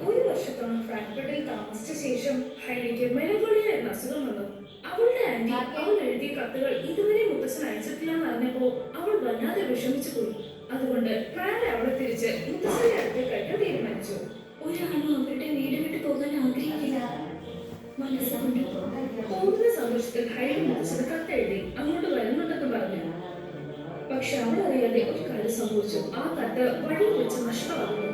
ഒരു വർഷത്തോളം ഫ്രാങ്ക്ഫർട്ടിൽ താമസിച്ച ശേഷം ഹൈഡിക്ക് മെലങ്കോളിയ എന്ന അസുഖം വന്നു. അവളുടെ ആന്റി അവൾ എഴുതിയ കത്തുകൾ ഇതുവരെ മുത്തച്ഛൻ അയച്ചിട്ടില്ലെന്ന് അറിഞ്ഞപ്പോ അവൾ വല്ലാതെ വിഷമിച്ചു പോയി. അതുകൊണ്ട് ക്ലാര അവളെ തിരിച്ച് മുത്തച്ഛന്റെ അടുത്തേക്ക് അയക്കാൻ തീരുമാനിച്ചു. ഒരാളും അവരുടെ വീട് വിട്ട് പോകാൻ ആഗ്രഹിക്കില്ല. മനസ്സുകൊണ്ട് പോകുന്ന സന്തോഷത്തിൽ ഹൈഡി മുത്തച്ഛന് കത്തെഴുതി അങ്ങോട്ട് വരുന്നുണ്ടെന്ന് പറഞ്ഞു. പക്ഷെ അവൾ അറിയാതെ ഒരു കാര്യം സംഭവിച്ചു. ആ കത്ത് വഴിയിൽ വെച്ച് നഷ്ടമാകുന്നു.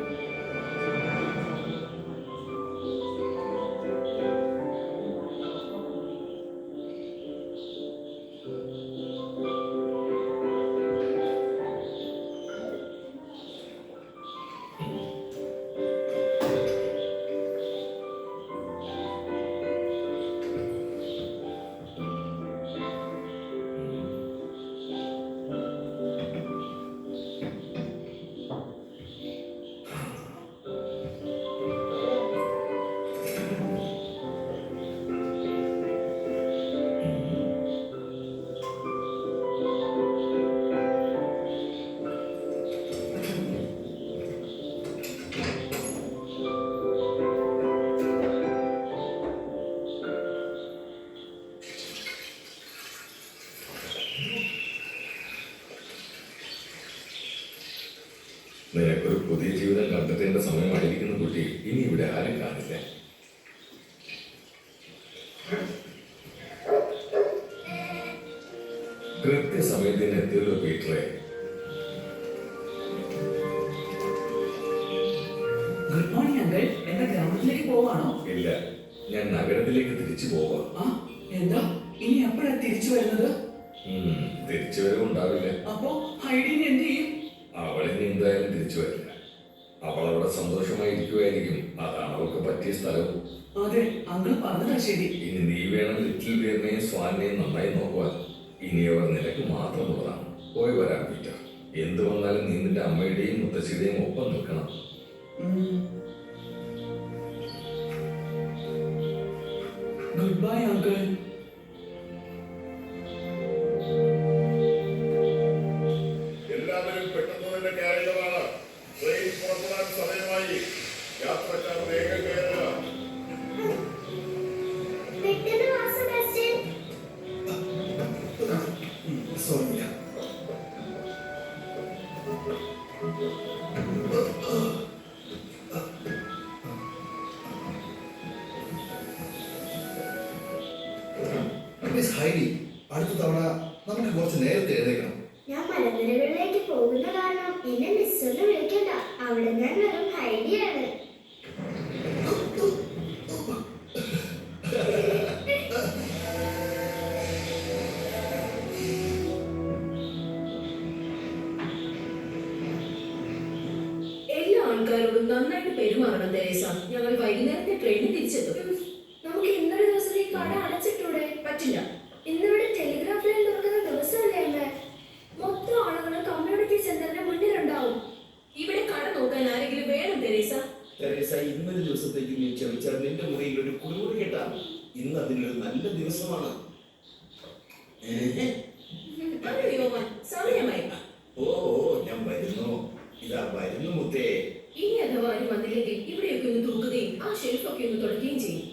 നിനക്കൊരു പുതിയ ജീവിതം കണ്ടെത്തേണ്ട സമയമായിരിക്കുന്ന കുട്ടി. ഇനി ഇവിടെ ആരും കാണില്ല. കൃത്യസമയത്തിന് എത്തിയല്ലോ പീറ്ററെ. Good morning uncle. എന്താ ഗ്രാമത്തിലേക്ക് പോവാണോ? ഇല്ല, ഞാൻ നഗരത്തിലേക്ക് തിരിച്ചു പോവാം. എന്താ ഇനി എപ്പോഴാ തിരിച്ചു വരുന്നത്? തിരിച്ചു വരവുണ്ടാവില്ല. അപ്പോ ഹൈഡീനെ എന്ത് ചെയ്യും? അവളിനി എന്തായാലും തിരിച്ചു വരില്ല. അവൾ അവിടെ സന്തോഷമായിരിക്കുമായിരിക്കും. അതാണ് അവൾക്ക് പറ്റിയ സ്ഥലവും. അതെ, അങ്കിൾ പറഞ്ഞതാ ശരി. ഇനി നീ വേണം ലിറ്റിൽ ബിയറിനെയും സ്വാനിനെയും നന്നായി നോക്കുവാൻ. ഇനി അവർ നിനക്ക് മാത്രമുള്ളതാണ്. പോയി വരാം പീറ്റർ. എന്തു വന്നാലും നീ നിന്റെ അമ്മയുടെയും മുത്തശ്ശിയുടെയും ഒപ്പം നിൽക്കണം. Good bye uncle. എല്ലാവരും പെട്ടെന്ന് തന്നെ കയറേണ്ടതാണ്. ട്രെയിൻ പുറപ്പെടാൻ സമയമായി. യാത്രക്കാർ വേഗം കയറുക. മിസ് ഹൈഡി, അടുത്ത തവണ നമുക്ക് കുറച്ച് നേരത്തെ എഴുതേക്കണം. ഞാൻ മലനിരകളിലേക്ക് പോകുന്ന കാരണം എന്നെ മിസ്സൊന്ന് വിളിക്കണ്ട. അവിടെ ഞാൻ വെറും ഹൈഡിയാണ്. എല്ലാ ആൾക്കാരോടും നന്നായിട്ട് പെരുമാറണം തെരേസ. ഞങ്ങൾ വൈകുന്നേരത്തെ ട്രെയിനിൽ തിരിച്ചെത്തും. നമുക്ക് ഇന്നൊരു ദിവസത്തേക്ക് കട അടച്ചിട്ടൂടെ? പറ്റില്ല. ഇന്നിവിടെ ടെലിഗ്രാഫ് ലൈൻ തുറക്കുന്ന ദിവസമല്ലേ അമ്മേ? മൊത്തം ആളുകളും കമ്മ്യൂണിറ്റി സെന്ററിന്റെ മുന്നിലുണ്ടാവും. ഇവിടെ കട നോക്കാൻ ആരെങ്കിലും വേണം തെരേസ. തെരേസ, ഇന്നൊരു ദിവസത്തേക്ക് നീ ക്ഷമിച്ചാൽ നിന്റെ മുറിയിൽ ഒരു കുളിമുറി കേട്ടാ. ഇന്ന് അതിനൊരു നല്ല ദിവസമാണ്. സമയമായി. ഓ, ഞാൻ വരുന്നു. ഇതാ വരുന്നു മുത്തേ. ഇനി അഥവാ ആരും വന്നില്ലെങ്കിൽ ഇവിടെയൊക്കെ ഒന്ന് തൂക്കുകയും ആ ഷെൽഫൊക്കെ ഒന്ന് തുടയ്ക്കുകയും ചെയ്യും.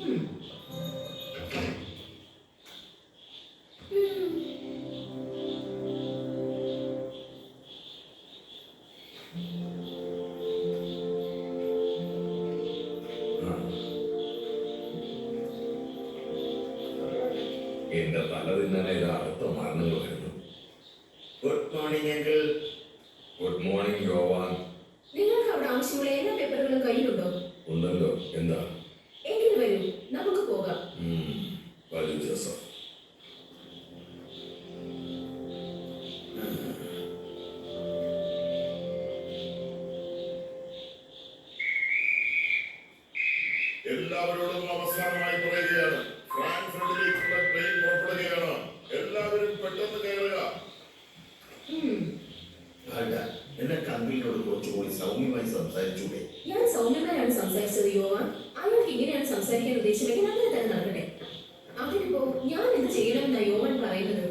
എന്റെ തല തിന്നാനായി അടുത്ത മരണങ്ങൾ വരുന്നു. Good morning uncle. Good morning Yoane. നിങ്ങൾക്ക് അവിടെ ആവശ്യമുള്ള എല്ലാ പേപ്പറുകളും കയ്യിലുണ്ടോ? ഉണ്ടല്ലോ. എന്താ? എങ്കിൽ വരൂ, നമുക്ക് പോകാം. വരൂ ജോസഫ്. എല്ലാവരോടും അവസാനമായി പറയുകയാണ്. ഫ്രാങ്ക്ഫർട്ടിലേക്കുള്ള ട്രെയിൻ പുറപ്പെടുകയാണ്. എല്ലാവരും പെട്ടെന്ന് കയറുക. നിനക്ക് അങ്കിളിനോട് കുറച്ചുകൂടി സൗമ്യമായി സംസാരിച്ചൂടെ? ഞാൻ സൗമ്യമായാണ് സംസാരിച്ചത് യോവാൻ. അയാൾക്ക് ഇങ്ങനെയാണ് സംസാരിക്കാൻ ഉദ്ദേശിച്ചെങ്കിൽ അങ്ങനെ തന്നെ നടക്കട്ടെ. അതിനിപ്പോ ഞാൻ എന്ത് ചെയ്യണമെന്നാ യോവാൻ പറയുന്നത്?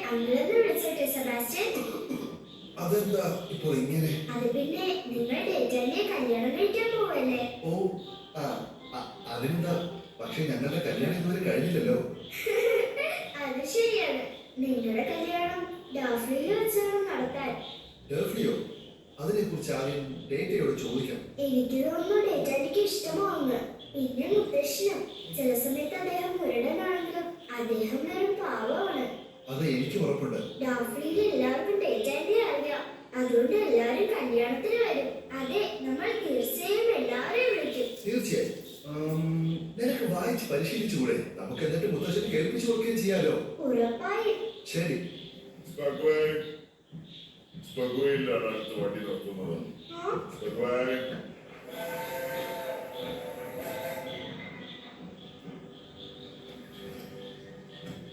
അങ്കിളെന്ന് വിളിച്ചോട്ടെ സെബാസ്റ്റ്യൻ? അതെന്താ ഇപ്പോൾ ഇങ്ങനെ? അത് പിന്നെ നിങ്ങൾ ഡേറ്റാന്റെ കല്യാണം കഴിക്കാൻ പോവല്ലേ? ഓ ആ അതിനെന്താ? പക്ഷെ ഞങ്ങളുടെ കല്യാണം ഇതുവരെ കഴിഞ്ഞില്ലല്ലോ. അത് ശരിയാണ്. നിങ്ങളുടെ കല്യാണം ഡാഫ്ലിയിൽ വെച്ചാണ് നടത്താൻ. ഡേഫ്ലിയോ? അതിനെ കുറിച്ച് ആദ്യം ഡേറ്റയോട് ചോദിക്കാം. എനിക്ക് തോന്നുന്നു ഡേറ്റാനിക്ക് ഇഷ്ടമാവുന്നു. പിന്നെ മുത്തശ്ശനും ചില സമയത്ത് അദ്ദേഹം മുരടനാണെങ്കിലും അദ്ദേഹം വെറും പാവമാണ്. അത് എനിക്ക് ഉറപ്പുണ്ട്. ഡാഫ്ലിയിൽ എല്ലാവർക്കും ഡേറ്റാന്റെ അറിയാം. അതുകൊണ്ട് എല്ലാവരും കല്യാണത്തിന് വരും. അതെ, നമ്മൾ തീർച്ചയായും എല്ലാവരെയും വിളിക്കും. തീർച്ചയായും. നിനക്ക് വായിച്ച് പരിശീലിച്ചുകൂടെ? നമുക്ക് എന്നിട്ട് മുത്തശ്ശന് കേൾപ്പിച്ചു കൊടുക്കുകയും ചെയ്യാലോ. ഉറപ്പായും. ശരി. സ്പഗ്വയിലാണ് അടുത്ത വണ്ടി നിർത്തുന്നത്. സ്പഗ്വയ്.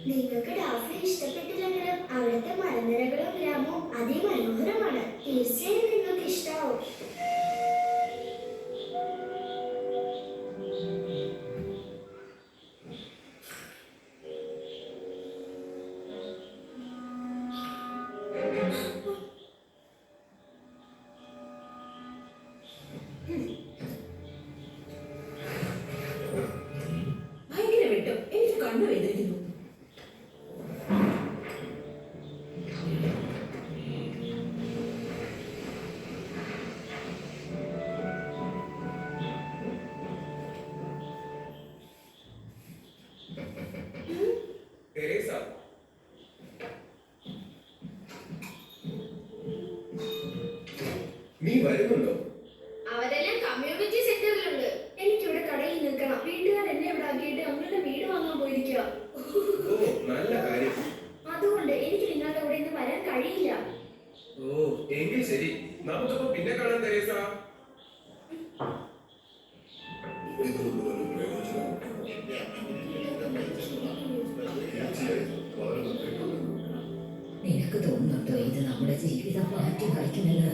നിങ്ങൾക്ക് ഡാഫ്ലി ഇഷ്ടപ്പെട്ടില്ലെങ്കിലും അവിടുത്തെ മലനിരകളും ഗ്രാമവും അതിമനോഹരമാണ്. തീർച്ചയായും നിങ്ങൾക്ക് ഇഷ്ടാവും. ഭയങ്കര വെട്ടം. എനിക്ക് കണ്ണു വേദനിക്കുന്നു. തെരേസ, നീ വരുന്നുണ്ടോ? അവരെല്ലാം കമ്മ്യൂണിറ്റി സെന്ററിലുണ്ട്. എനിക്കിവിടെ കടയിൽ നിൽക്കണം. വീട്ടുകാർ എന്നെ ഇവിടെ ആക്കിയിട്ട് അവരുടെ വീട് വാങ്ങാൻ പോയിരിക്കുക. ഓ, നല്ല കാര്യം. അതുകൊണ്ട് എനിക്ക് നിങ്ങളുടെ കൂടെ ഇന്ന് വരാൻ കഴിയില്ല. ഓ, എങ്കിൽ ശരി, നമുക്കപ്പോ പിന്നെ കാണാം തെരേസ. ഇതുകൊണ്ട് വല്ല പ്രയോജനമുണ്ടോ? തീർച്ചയായും വളരെ നന്ദിയുണ്ട്. നിനക്ക് തോന്നുന്നുണ്ടോ ഇത് നമ്മുടെ ജീവിതം മാറ്റി മറിക്കുമെന്ന്?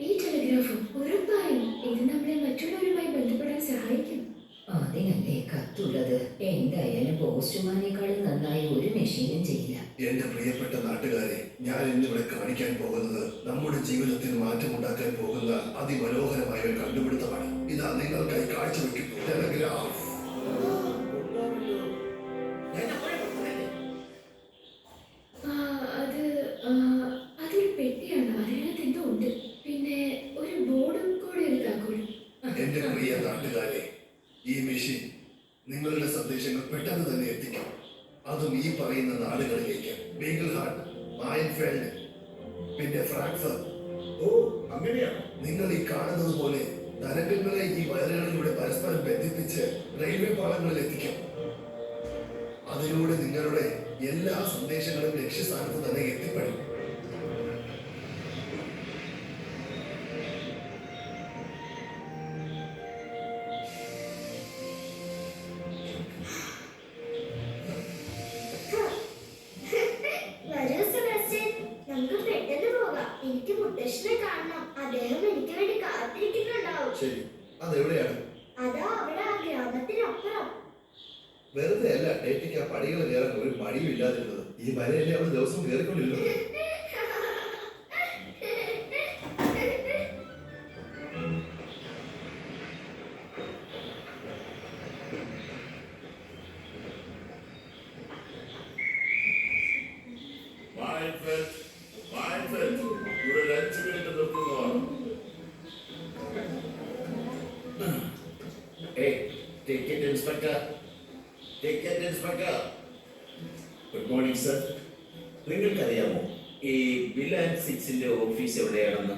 ഈ ടെലിഗ്രാഫും ഉറപ്പായും ഇത് നമ്മളെ മറ്റുള്ളവരുമായി ബന്ധപ്പെടാൻ സഹായിക്കും. അതിനല്ലേ കത്തുള്ളത്. എന്തായാലും പോസ്റ്റ്മാനേക്കാളും നന്നായി ഒരു മെഷീനും ചെയ്യില്ല. എന്റെ പ്രിയപ്പെട്ട നാട്ടുകാരെ, ഞാൻ ഇന്നിവിടെ കാണിക്കാൻ പോകുന്നത് നമ്മുടെ ജീവിതത്തിൽ മാറ്റമുണ്ടാക്കാൻ പോകുന്ന അതിമനോഹരമായ ഒരു കണ്ടുപിടുത്തമാണ്. ഇതാ നിങ്ങൾക്കായി കാഴ്ചവെക്കുന്നു. ടെലഗ്രാഫ്. അതൊരു പെട്ടിയാണ്. അതിനകത്ത് എന്തോ ഉണ്ട്. പിന്നെ ഒരു ബോർഡും കൂടെ ഒരു താക്കോലും. എന്റെ പ്രിയ നാട്ടുകാരെ, ഈ മെഷീൻ നിങ്ങളുടെ സന്ദേശങ്ങൾ പെട്ടെന്ന് തന്നെ എത്തിക്കും. അതും ഈ പറയുന്ന നാടുകളിലേക്ക്. ബീഗിൾഹാർട്ട്, മായൻഫെൽഡ്, പിന്നെ ഫ്രാങ്ക്ഫർട്ട്. ഓ, അങ്ങനെയാണ്. നിങ്ങൾ ഈ കാണുന്നത് പോലെ തരംഗങ്ങളെ ഈ വയറുകളിലൂടെ പരസ്പരം ബന്ധിപ്പിച്ച് റെയിൽവേ പാളങ്ങളിൽ എത്തിക്കും. അതിലൂടെ നിങ്ങളുടെ എല്ലാ സന്ദേശങ്ങളും ലക്ഷ്യസ്ഥാനത്ത് തന്നെ എത്തിപ്പെടും. വരൂ സെബാസ്റ്റ്യൻ, നമുക്ക് പെട്ടെന്ന് പോകാം. എനിക്ക് മുത്തശ്ശനെ കാണണം. അദ്ദേഹം എനിക്ക് വേണ്ടി കാത്തിരിക്കുന്നുണ്ടാവും. ശരി, അതെവിടെയാണ്? അതാ അവിടെ ആ ഗ്രാമത്തിനപ്പുറം. വെറുതെ അല്ല ഡേറ്റിക്ക് ആ പടികൾ കയറാൻ ഒരു മടിയും ഇല്ലാതിരുന്നത്. ഈ മലയല്ലേ അവൾ ദിവസവും കയറിക്കൊണ്ടിരുന്നത്. ഇവിടെ ഒരു 5 മിനിറ്റ് നിർത്തുന്നതാണ്. Ticket inspector, ticket inspector. Good morning sir. നിങ്ങൾക്കറിയാമോ ഈ ബിൽ ആൻഡ് സിക്സിന്റെ ഓഫീസ് എവിടെയാണെന്ന്?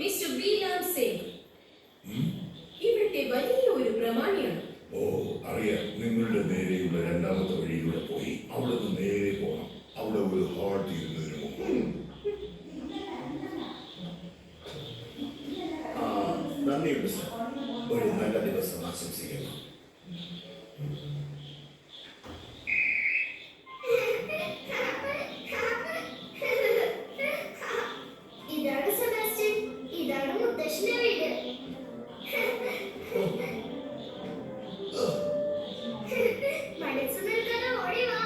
മിസ്റ്റർ ബിലാൽ സിംഗ് ഇവിടുത്തെ വലിയ ഒരു പ്രമാണിയാണ്. ഓ, അറിയാം. നിങ്ങളുടെ നേരെയുള്ള രണ്ടാമത്തെ വഴിയിലൂടെ പോയി അവിടെ നിന്ന് നേരെ പോകണം. അവിടെ ഒരു ഹാൾ തീരുന്നതിന് മുമ്പ്. നന്ദിയുണ്ട് സർ. ഒരു നല്ല ദിവസം ആശംസിക്കുന്നു. ഇതാണ് സെബാസ്റ്റ്യൻ. ഇതാണ് മുത്തശ്ശന്റെ വീട്. മനസ്സ് നിൽക്കാതെ ഓടി വാ.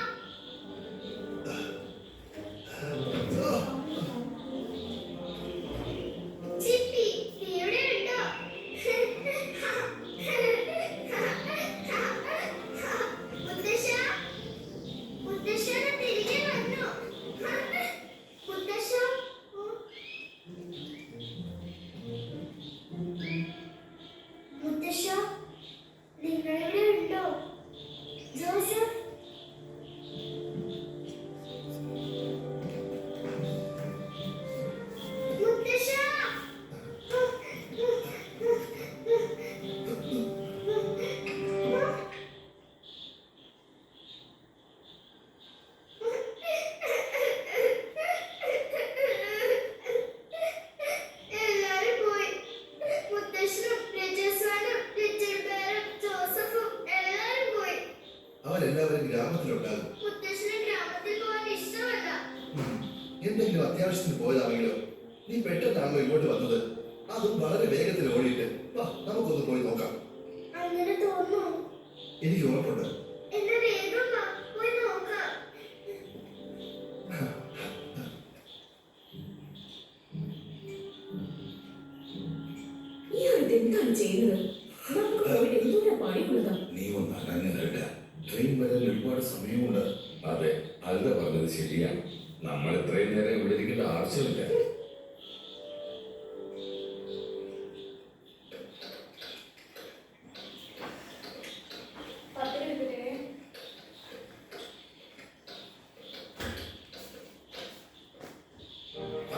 അവരെല്ലാവരും ഗ്രാമത്തിലുണ്ടാകും. മുത്തശ്ശന് ഗ്രാമത്തിൽ പോകാൻ ഇഷ്ടമല്ല. എന്തെങ്കിലും അത്യാവശ്യത്തിന് പോയതാണെങ്കിലോ? നീ പെട്ടെന്നാണല്ലോ ഇങ്ങോട്ട് വന്നത്. അതും വളരെ വേഗത്തിൽ ഓടിയിട്ട്. വാ, നമുക്കൊന്ന് പോയി നോക്കാം. അങ്ങനെ തോന്നുന്നു. എനിക്ക് ഉറപ്പുണ്ട്. എന്നാ വേഗം വാ, പോയി നോക്കാം. ഈ ഒരു എന്താണ് ചെയ്യുന്നത്? നമുക്ക് പോയിട്ട് എന്തോരം പണിയുള്ളതാ. നീ ഒന്ന് അനങ്ങരുത്. ട്രെയിൻ വരാൻ ഒരുപാട് സമയമുണ്ട്. അതെ, അൽദ പറഞ്ഞത് ശരിയാണ്. നമ്മൾ ഇത്രയും നേരം ഇവിടെ ഇരിക്കേണ്ട ആവശ്യമില്ല.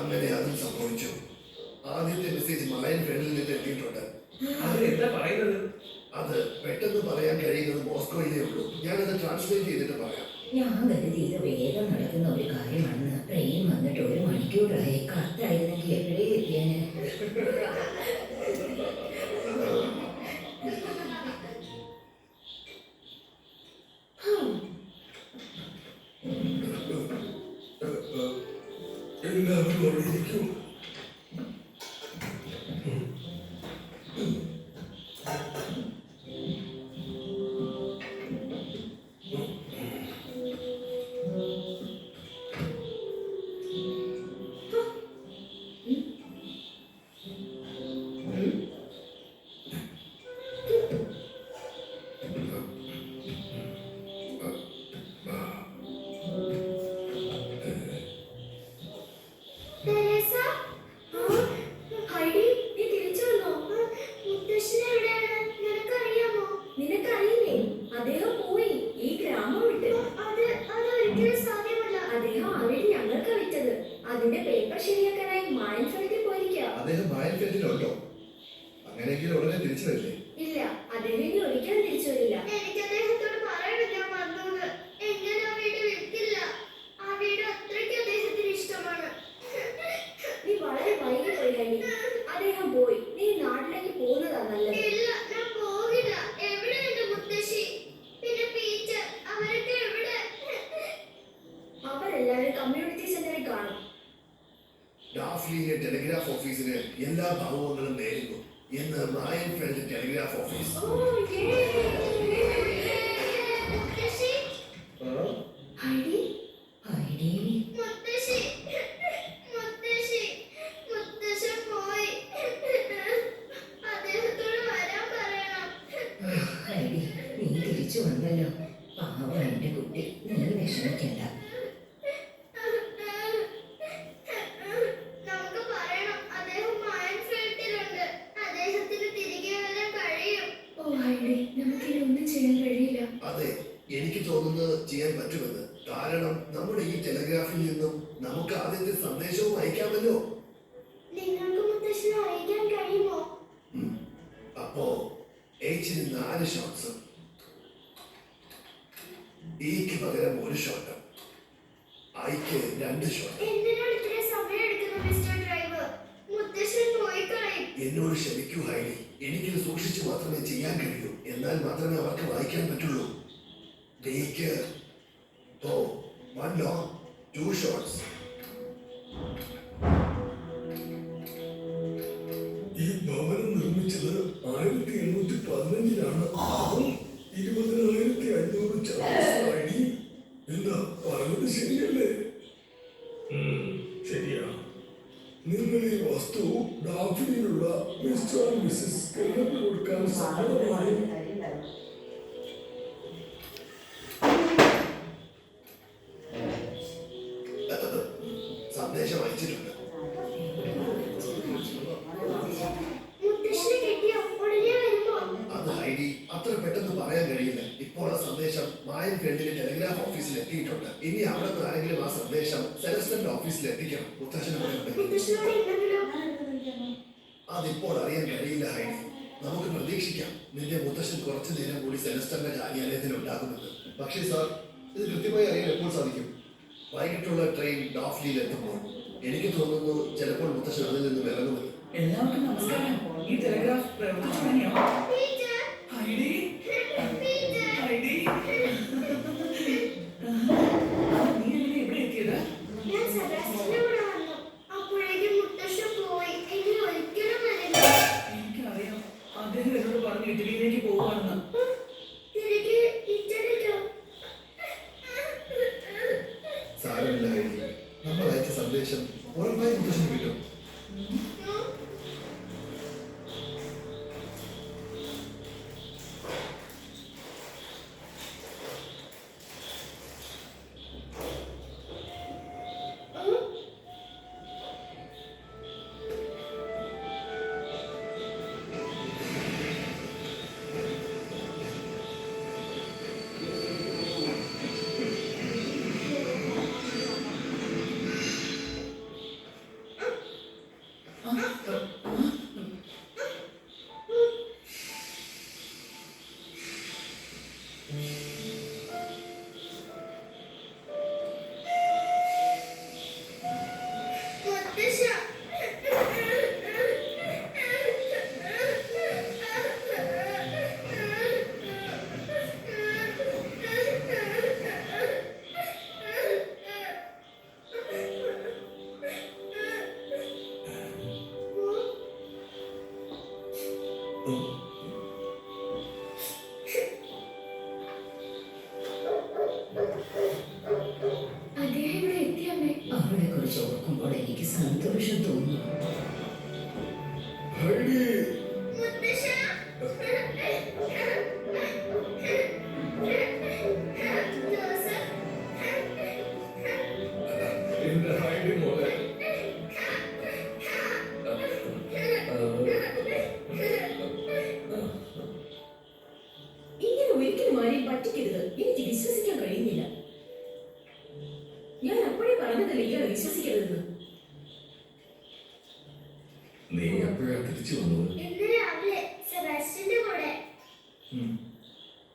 അങ്ങനെ അതും സംഭവിച്ചു. ആദ്യത്തെ മെസ്സേജ് മായൻ ഫെഡിൽ നിന്ന് എത്തിയിട്ടുണ്ട്. അവരെന്താ പറയുന്നത്? അത് പെട്ടെന്ന് പറയാൻ കഴിയുന്നത് മോസ്കോയിലേ ഉള്ളൂ. ഞാനത് ട്രാൻസ്ലേറ്റ് ചെയ്തിട്ട് പറയാം. ഞാൻ കരുതി ഇത് വേഗം നടക്കുന്ന ഒരു കാര്യമാണെന്ന്. ട്രെയിൻ വന്നിട്ട് 1 മണിക്കൂറായി. കത്തായിരുന്നെങ്കിൽ എവിടെ എത്തിയാന്. എല്ലാവരും അവിടെ ഇരിക്കൂ. തെരേസ? ഹൈഡി, നീ തിരിച്ചു വന്നോ? മുത്തശ്ശൻ എവിടെയാണ്? നിനക്കറിയാമോ? നിനക്കറിയില്ലേ? അദ്ദേഹം പോയി, ഈ ഗ്രാമം വിട്ട്. അതൊരിക്കലും സാധ്യമല്ല. അദ്ദേഹം ആ വീട് ഞങ്ങൾക്ക് വിറ്റത്. അതിന്റെ പേപ്പർ ശരിയാക്കാനായി മായൻഫെൽഡിൽ പോയിരിക്കുക. അദ്ദേഹം മായൻ ഫെഡിലുണ്ടോ? അങ്ങനെയെങ്കിൽ ഉടനെ തിരിച്ചു വരില്ലേ? ഇല്ല, അദ്ദേഹം ഇനി ഒരിക്കലും തിരിച്ചു വരില്ല. എനിക്ക് അദ്ദേഹത്തോട് പറയണം ഞാൻ വന്നത്. എങ്ങനെ ആ വീട് വിൽക്കില്ല. ആ വീട് അത്രയ്ക്ക് അദ്ദേഹത്തിന് ഇഷ്ടമാണ്. നീ വളരെ വൈകി പോയി ഹൈഡി. അദ്ദേഹം പോയി. നീ നാട്ടിലേക്ക് പോകുന്നതാ നല്ലത്. ഇല്ല, ഞാൻ പോകില്ല. എവിടെ എന്റെ മുത്തശ്ശി? പിന്നെ പീറ്റർ, അവരൊക്കെ എവിടെ? അവരെല്ലാവരും കമ്മ്യൂണിറ്റി സെന്ററിൽ കാണും. ഡാഫ്ലിയിലെ ടെലിഗ്രാഫ് ഓഫീസിന് എല്ലാ ഭാവങ്ങളും നേരുന്നു എന്ന് മായൻ ഫെൽഡ് ടെലിഗ്രാഫ് ഓഫീസ്. മുത്തശ്ശി, ഹൈഡി, ഹൈഡി, മുത്തശ്ശി, മുത്തശ്ശി, മുത്തശ്ശൻ പോയി. അദ്ദേഹത്തോട് വരാൻ പറയണം. ഹൈഡി, നീ തിരിച്ചു വന്നല്ലോ. പാവം എന്റെ കുട്ടി, നീ വിഷമിക്കണ്ട. നമുക്ക് പറയണം അദ്ദേഹം മൈൻഫീൽഡിലുണ്ട്. അദ്ദേഹത്തിന് തിരികെ വരാൻ കഴിയും. ഓ ഹൈഡി, നമുക്കിനി ഒന്നും ചെയ്യാൻ കഴിയില്ല. അതെ, എനിക്ക് തോന്നുന്നത് ചെയ്യാൻ പറ്റുമെന്ന്. കാരണം നമ്മുടെ ഈ ടെലിഗ്രാഫിൽ നിന്നും നമുക്ക് ആദ്യത്തെ സന്ദേശവും അയക്കാമല്ലോ. നിങ്ങൾക്ക് മുത്തശ്ശനെ അറിയിക്കാൻ കഴിയുമോ? അപ്പോ എച്ചിന് 4 ഷോട്ട്സ്, ഇക്ക് പകരം 1 ഷോട്ട്, ഐക്ക് 2 ഷോട്ട്. എന്തിനാണ് ഇത്രയും സമയം എടുക്കുന്നത് മിസ്റ്റർ ഡ്രൈവർ? മുത്തശ്ശൻ പോയി കളയും. എന്നോട് ക്ഷമിക്കൂ ഹൈഡി. എനിക്കിത് സൂക്ഷിച്ചു മാത്രമേ ചെയ്യാൻ കഴിയൂ. എന്നാൽ മാത്രമേ അവർക്ക് വായിക്കാൻ പറ്റുള്ളൂ. ഡിക്ക് 1 ലോങ് 2 ഷോട്ട്സ്. ഈ ഭവനം നിർമ്മിച്ചത് 1815-ലാണ്. അതും 20,500 ചതുരശ്ര. എന്താ പറഞ്ഞത് ശരിയല്ലേ? ശരിയാണ്. നിങ്ങൾ ഈ വസ്തു ഡാഫിനിയിലുള്ള മിസ്റ്റർ ആൻഡ് മിസ്സസ് കെല്ലറിന് കൊടുക്കാൻ സമ്മതമായി. സന്ദേശം അയച്ചിട്ടുണ്ട്. മുത്തശ്ശനെ കിട്ടിയോ? ഉടനെ വരുമോ? അത് ഹൈഡി അത്ര പെട്ടെന്ന് പറയാൻ കഴിയില്ല. ഇപ്പോൾ ആ സന്ദേശം മായൻ ഫീൽഡിലെ ടെലിഗ്രാഫ് ഓഫീസിൽ എത്തിയിട്ടുണ്ട്. ഇനി അവിടെ നിന്ന് ആരെങ്കിലും ആ സന്ദേശം സെലസ്റ്റന്റെ ഓഫീസിൽ എത്തിക്കണം. മുത്തശ്ശന് പറയുന്നുണ്ടെങ്കിൽ മുത്തശ്ശനോട് എന്തെങ്കിലും അതിപ്പോൾ അറിയാൻ കഴിയില്ല ഹൈഡി. നമുക്ക് പ്രതീക്ഷിക്കാം നിന്റെ മുത്തശ്ശൻ കുറച്ചു നേരം കൂടി സെലസ്റ്റന്റെ കാര്യാലയത്തിൽ ഉണ്ടാകുമെന്ന്. പക്ഷേ സാർ, ഇത് കൃത്യമായി അറിയാൻ എപ്പോൾ സാധിക്കും? വൈകിട്ടുള്ള ട്രെയിൻ ഡാഫ്ലിയിൽ എത്തുമ്പോൾ എനിക്ക് തോന്നുന്നു ചിലപ്പോൾ മുത്തശ്ശൻ അതിൽ നിന്ന് ഇറങ്ങുമെന്ന്. എല്ലാവർക്കും നമസ്കാരം. ഈ ടെലിഗ്രാഫ് പ്രവർത്തിച്ചു തുടങ്ങിയോ? പീറ്റർ, ഹൈഡി, പീറ്റർ, ഹൈഡി, സന്ദേശം ഉറപ്പായി മുത്തശ്ശന് കിട്ടും. അദ്ദേഹം ഇവിടെ എത്തിയമ്മേ. അവളെ കുറിച്ച് ഓർക്കുമ്പോൾ എനിക്ക് സന്തോഷം തോന്നുന്നു. ഹൈഡി, എന്റെ ഹൈഡി മോളെ. ഇങ്ങനെ ഒരിക്കലും ആരെയും പറ്റിക്കരുത്. എനിക്ക് വിശ്വസിക്കാൻ കഴിയുന്നില്ല. ഞാൻ അപ്പോഴേ പറഞ്ഞതല്ലേ ഇയാളെ വിശ്വസിക്കരുതെന്ന്. നീ എപ്പോഴാ തിരിച്ചു വന്നത്? ഇന്ന് രാവിലെ സെബാസ്റ്റ്യന്റെ കൂടെ.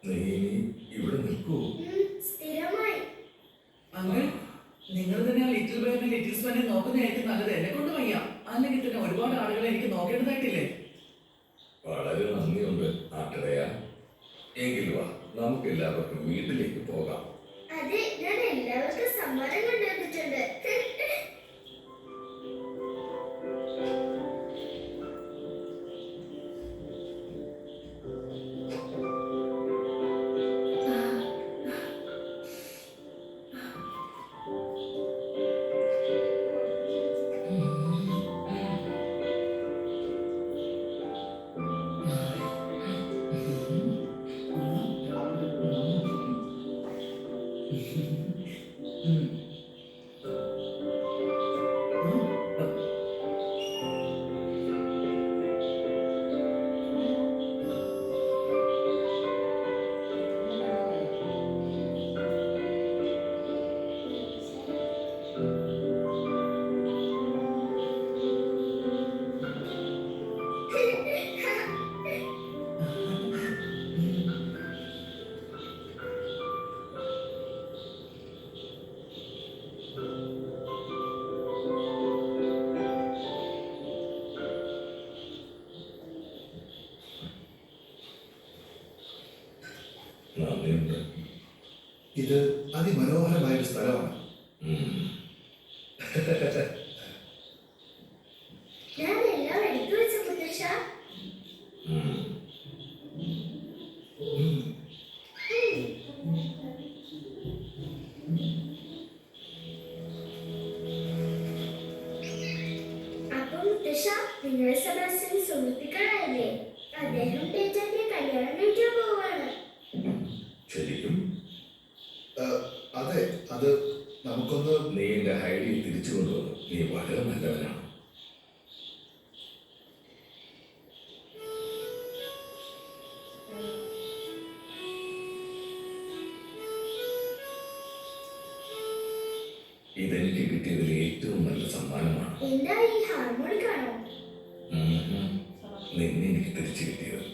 നീ ഇനി ഇവിടെ നിൽക്കൂ. സ്ഥിരമായി. അങ്കിൾ, നിങ്ങൾ തന്നെ ആ ലിറ്റിൽ ബോയിനെ ലിറ്റിൽ സ്പനെ നോക്കുന്നതായിരിക്കും നല്ലത്. എന്നെ കൊണ്ട് വയ്യ. അല്ലെങ്കിൽ തന്നെ ഒരുപാട് ആളുകളെ എനിക്ക് നോക്കേണ്ടതായിട്ടില്ലേ? വളരെ നന്ദിയുണ്ട് ആട്ടിടയ. എങ്കിൽ വാ, നമുക്ക് എല്ലാവർക്കും വീട്ടിലേക്ക് പോകാം. അതെ, ഞാൻ എല്ലാവർക്കും സമ്മാനം കൊണ്ടുവന്നിട്ടുണ്ട്. നന്ദിയുണ്ട്. ഇത് അതിമനോഹരമായ ഒരു സ്ഥലമാണ്. ഞാൻ എല്ലാം എടുത്തു വെച്ച മുത്തശ്ശ. അപ്പൊ മുത്തശ്ശ, നിങ്ങൾ സെബാസ്റ്റ്യൻ സുഹൃത്തുക്കളായില്ലേ? അദ്ദേഹം ടേറ്റാറ്റിയെ കല്യാണം കഴിക്കാൻ പോവാണ്. ശരിക്കും അതെ, അത് നമുക്കൊന്ന്. നീ എന്റെ ഹൈഡിയെ തിരിച്ചു കൊണ്ടുവന്നു. നീ വളരെ നല്ലവനാണ്. ഇതെനിക്ക് കിട്ടിയതിൽ ഏറ്റവും നല്ല സമ്മാനമാണ്. എന്താ ഈ ഹാർമോണിക് ആണോ? നിന്നെ എനിക്ക് തിരിച്ചു കിട്ടിയത്.